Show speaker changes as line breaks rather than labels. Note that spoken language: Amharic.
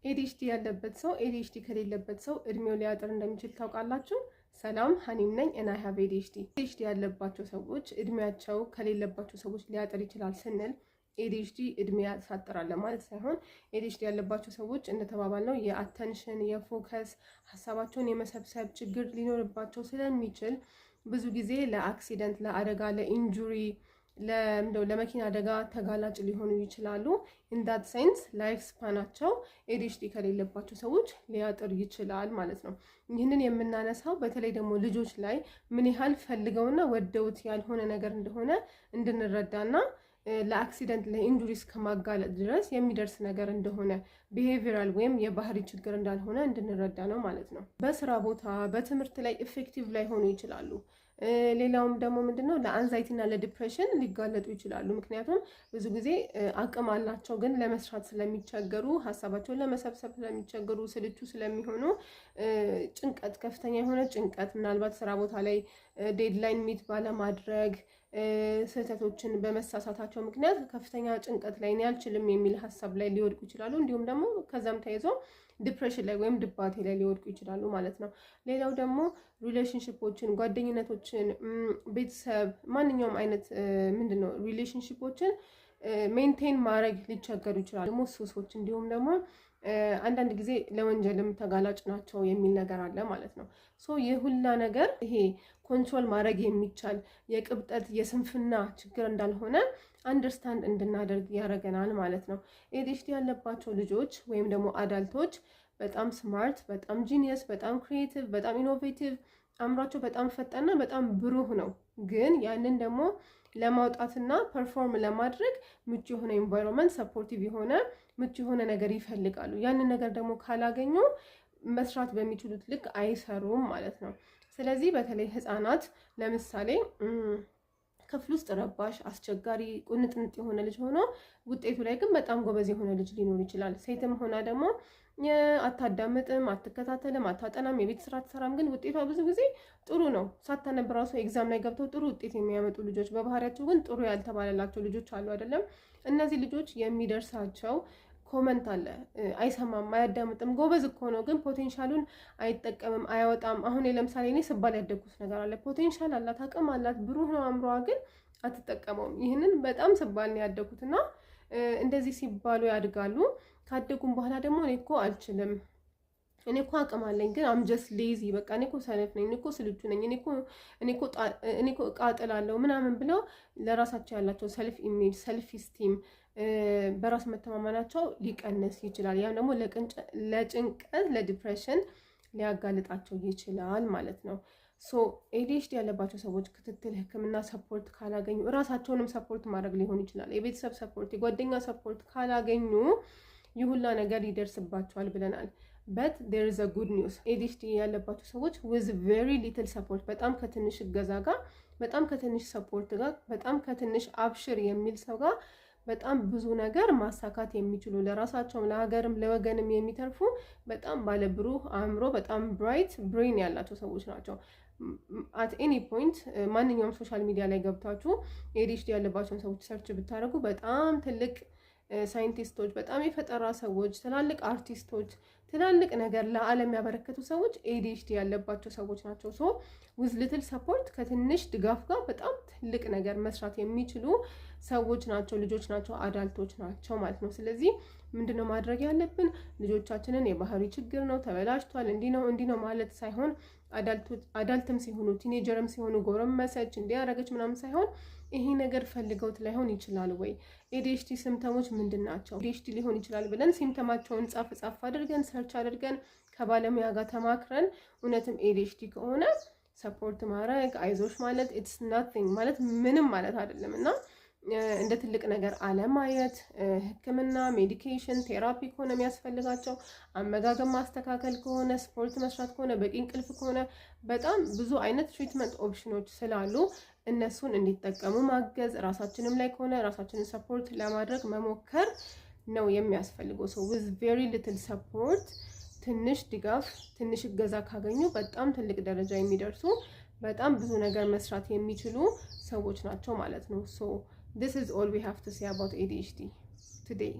ኤዲኤችዲ ያለበት ሰው ኤዲኤችዲ ከሌለበት ሰው እድሜው ሊያጥር እንደሚችል ታውቃላችሁ? ሰላም ሀኒም ነኝ እና አይ ሃቭ ኤዲኤችዲ። ኤዲኤችዲ ያለባቸው ሰዎች እድሜያቸው ከሌለባቸው ሰዎች ሊያጥር ይችላል ስንል ኤዲኤችዲ እድሜ ያሳጥራል ማለት ሳይሆን ኤዲኤችዲ ያለባቸው ሰዎች እንደተባባልነው የአቴንሽን የፎከስ ሀሳባቸውን የመሰብሰብ ችግር ሊኖርባቸው ስለሚችል ብዙ ጊዜ ለአክሲደንት፣ ለአደጋ፣ ለኢንጁሪ ለመኪና አደጋ ተጋላጭ ሊሆኑ ይችላሉ። ኢንዳት ሴንስ ላይፍ ስፓናቸው ኤዲኤችዲ ከሌለባቸው ሰዎች ሊያጥር ይችላል ማለት ነው። ይህንን የምናነሳው በተለይ ደግሞ ልጆች ላይ ምን ያህል ፈልገውና ወደውት ያልሆነ ነገር እንደሆነ እንድንረዳና ለአክሲደንት ለኢንጁሪስ ከማጋለጥ ድረስ የሚደርስ ነገር እንደሆነ ቢሄቪራል ወይም የባህሪ ችግር እንዳልሆነ እንድንረዳ ነው ማለት ነው። በስራ ቦታ በትምህርት ላይ ኢፌክቲቭ ላይ ሆኑ ይችላሉ። ሌላውም ደግሞ ምንድነው ለአንዛይቲ እና ለዲፕሬሽን ሊጋለጡ ይችላሉ። ምክንያቱም ብዙ ጊዜ አቅም አላቸው ግን ለመስራት ስለሚቸገሩ፣ ሀሳባቸውን ለመሰብሰብ ስለሚቸገሩ፣ ስልቹ ስለሚሆኑ ጭንቀት፣ ከፍተኛ የሆነ ጭንቀት ምናልባት ስራ ቦታ ላይ ዴድላይን ሚት ባለማድረግ ስህተቶችን በመሳሳታቸው ምክንያት ከፍተኛ ጭንቀት ላይ አልችልም የሚል ሀሳብ ላይ ሊወድቁ ይችላሉ። እንዲሁም ደግሞ ከዛም ተይዞ ዲፕሬሽን ላይ ወይም ድባቴ ላይ ሊወድቁ ይችላሉ ማለት ነው። ሌላው ደግሞ ሪሌሽንሺፖችን፣ ጓደኝነቶችን፣ ቤተሰብ፣ ማንኛውም አይነት ምንድነው ሪሌሽንሺፖችን ሜንቴን ማድረግ ሊቸገሩ ይችላሉ። ደግሞ ሱሶች፣ እንዲሁም ደግሞ አንዳንድ ጊዜ ለወንጀልም ተጋላጭ ናቸው የሚል ነገር አለ ማለት ነው። ሶ የሁላ ነገር ይሄ ኮንትሮል ማድረግ የሚቻል የቅብጠት የስንፍና ችግር እንዳልሆነ አንደርስታንድ እንድናደርግ ያደርገናል ማለት ነው። ኤዲኤችዲ ያለባቸው ልጆች ወይም ደግሞ አዳልቶች በጣም ስማርት፣ በጣም ጂኒየስ፣ በጣም ክሪኤቲቭ፣ በጣም ኢኖቬቲቭ፣ አእምሯቸው በጣም ፈጣንና በጣም ብሩህ ነው። ግን ያንን ደግሞ ለማውጣትና ፐርፎርም ለማድረግ ምቹ የሆነ ኤንቫይሮንመንት፣ ሰፖርቲቭ የሆነ ምቹ የሆነ ነገር ይፈልጋሉ። ያንን ነገር ደግሞ ካላገኙ መስራት በሚችሉት ልክ አይሰሩም ማለት ነው። ስለዚህ በተለይ ህፃናት ለምሳሌ ክፍል ውስጥ ረባሽ፣ አስቸጋሪ፣ ቁንጥንጥ የሆነ ልጅ ሆኖ ውጤቱ ላይ ግን በጣም ጎበዝ የሆነ ልጅ ሊኖር ይችላል። ሴትም ሆና ደግሞ አታዳምጥም፣ አትከታተልም፣ አታጠናም፣ የቤት ስራ አትሰራም፣ ግን ውጤቷ ብዙ ጊዜ ጥሩ ነው። ሳታነብ ራሱ ኤግዛም ላይ ገብተው ጥሩ ውጤት የሚያመጡ ልጆች፣ በባህሪያቸው ግን ጥሩ ያልተባለላቸው ልጆች አሉ አይደለም? እነዚህ ልጆች የሚደርሳቸው ኮመንት አለ። አይሰማም፣ አያዳምጥም፣ ጎበዝ እኮ ነው ግን ፖቴንሻሉን አይጠቀምም፣ አያወጣም። አሁን ለምሳሌ እኔ ስባል ያደግኩት ነገር አለ። ፖቴንሻል አላት፣ አቅም አላት፣ ብሩህ ነው አእምሮዋ፣ ግን አትጠቀመውም። ይህንን በጣም ስባል ነው ያደግኩትና እንደዚህ ሲባሉ ያድጋሉ። ካደጉም በኋላ ደግሞ እኔ እኮ አልችልም፣ እኔ እኮ አቅም አለኝ ግን አም ጀስት ሌዚ፣ በቃ እኔ እኮ ሰነፍ ነኝ፣ እኔ እኮ ስልቹ ነኝ፣ እኔ እኮ እቃ ጥላለሁ ምናምን ብለው ለራሳቸው ያላቸው ሰልፍ ኢሜጅ፣ ሰልፍ ስቲም፣ በራስ መተማመናቸው ሊቀንስ ይችላል። ያም ደግሞ ለጭንቀት፣ ለዲፕሬሽን ሊያጋልጣቸው ይችላል ማለት ነው። ሶ ኤዲኤችዲ ያለባቸው ሰዎች ክትትል፣ ሕክምና ሰፖርት ካላገኙ፣ እራሳቸውንም ሰፖርት ማድረግ ሊሆን ይችላል፣ የቤተሰብ ሰፖርት፣ የጓደኛ ሰፖርት ካላገኙ ይህ ሁላ ነገር ይደርስባቸዋል ብለናል። በት ዴር ኢዝ አ ጉድ ኒውስ። ኤዲኤችዲ ያለባቸው ሰዎች ዊዝ ቬሪ ሊትል ሰፖርት፣ በጣም ከትንሽ እገዛ ጋር፣ በጣም ከትንሽ ሰፖርት ጋር፣ በጣም ከትንሽ አብሽር የሚል ሰው ጋር በጣም ብዙ ነገር ማሳካት የሚችሉ ለራሳቸውም ለሀገርም ለወገንም የሚተርፉ በጣም ባለብሩህ አእምሮ፣ በጣም ብራይት ብሬን ያላቸው ሰዎች ናቸው። አት ኤኒ ፖይንት ማንኛውም ሶሻል ሚዲያ ላይ ገብታችሁ ኤዲኤችዲ ያለባቸውን ሰዎች ሰርች ብታደርጉ በጣም ትልቅ ሳይንቲስቶች፣ በጣም የፈጠራ ሰዎች፣ ትላልቅ አርቲስቶች፣ ትላልቅ ነገር ለዓለም ያበረከቱ ሰዎች ኤዲኤችዲ ያለባቸው ሰዎች ናቸው። ሶ ዊዝ ሊትል ሰፖርት ከትንሽ ድጋፍ ጋር በጣም ትልቅ ነገር መስራት የሚችሉ ሰዎች ናቸው፣ ልጆች ናቸው፣ አዳልቶች ናቸው ማለት ነው። ስለዚህ ምንድነው ማድረግ ያለብን? ልጆቻችንን የባህሪ ችግር ነው፣ ተበላሽቷል፣ እንዲህ ነው ማለት ሳይሆን አዳልትም ሲሆኑ ቲኔጀርም ሲሆኑ ጎረመሰች እንዲያረገች ምናምን ሳይሆን ይሄ ነገር ፈልገውት ላይሆን ይችላል ወይ? ኤዲኤችዲ ሲምፕተሞች ምንድን ናቸው? ኤዲኤችዲ ሊሆን ይችላል ብለን ሲምፕተማቸውን ጻፍ አድርገን ሰርች አድርገን ከባለሙያ ጋር ተማክረን እውነትም ኤዲኤችዲ ከሆነ ሰፖርት ማድረግ፣ አይዞሽ ማለት ኢትስ ናቲንግ ማለት ምንም ማለት አይደለም እና እንደ ትልቅ ነገር አለማየት፣ ሕክምና ሜዲኬሽን ቴራፒ ከሆነ የሚያስፈልጋቸው፣ አመጋገብ ማስተካከል ከሆነ፣ ስፖርት መስራት ከሆነ፣ በቂ እንቅልፍ ከሆነ በጣም ብዙ አይነት ትሪትመንት ኦፕሽኖች ስላሉ እነሱን እንዲጠቀሙ ማገዝ፣ ራሳችንም ላይ ከሆነ ራሳችንን ሰፖርት ለማድረግ መሞከር ነው የሚያስፈልገው። ሰው ዊዝ ቬሪ ሊትል ሰፖርት፣ ትንሽ ድጋፍ፣ ትንሽ እገዛ ካገኙ በጣም ትልቅ ደረጃ የሚደርሱ በጣም ብዙ ነገር መስራት የሚችሉ ሰዎች ናቸው ማለት ነው። ሶ this is all we have to say about ADHD today.